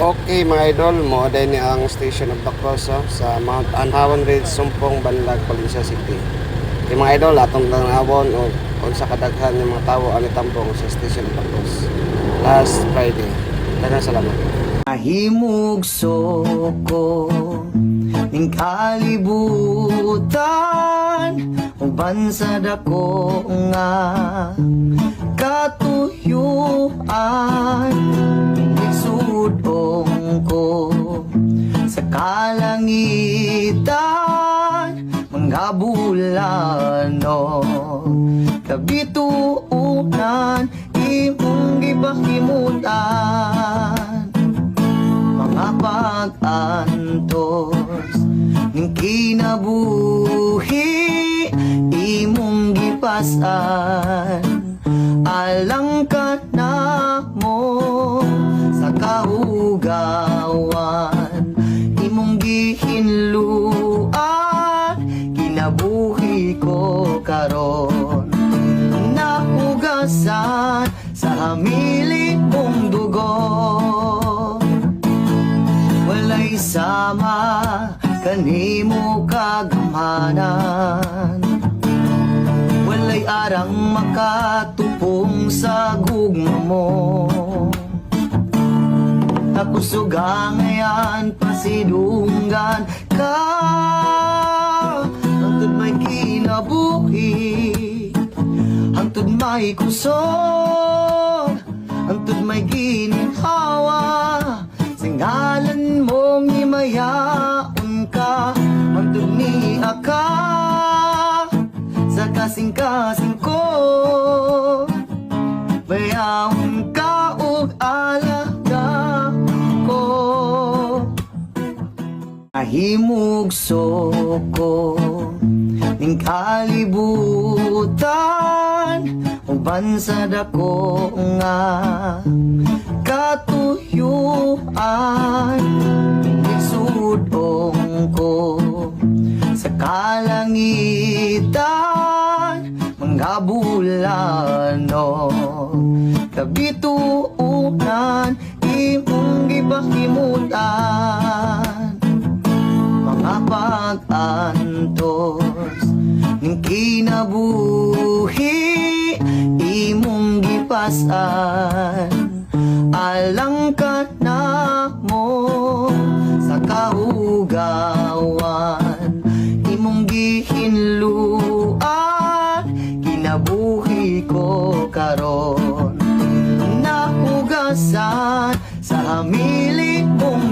Okay mga idol, mo din ni ang Station of the Cross sa Mount Anhawan Ridge, Sumpong, Banlag, Valencia City. Okay mga idol, atong tanawon o sa kadaghan ng mga tao ang itambong sa Station of the Cross last Friday. Daghang salamat. Mahimog soko ning kalibutan uban sa dako nga katuyuan sudong ko sa kalangitan mga bulano kabituunan imong gipahimutan mga pag-antos ning kinabuhi imong gipasan alang ka na mo sa kahugawan imong gihinluan kinabuhi ko karon nahugasan sa hamili kong dugo walay sama kanimo kagamanan walay arang makatupong sa gugma mo nakusugangayan pasidunggan ka hangtod may kinabuhi hangtod may kusog hangtod may gininhawa singalan mong himayaon ka hangtod ni aka sa kasing-kasing ko bayawon ka og alaga ko ahimog soko ning kalibutan uban sa dako nga katuyuan sudong ko sa kalangitan mga bulano kabituunan imong gipahimutan mga pag-antos ning kinabuhi imong gipasan alang ka na mo sa kahugawan imong gihinluan kinabuhi ko karon nahugasan sa hamili kong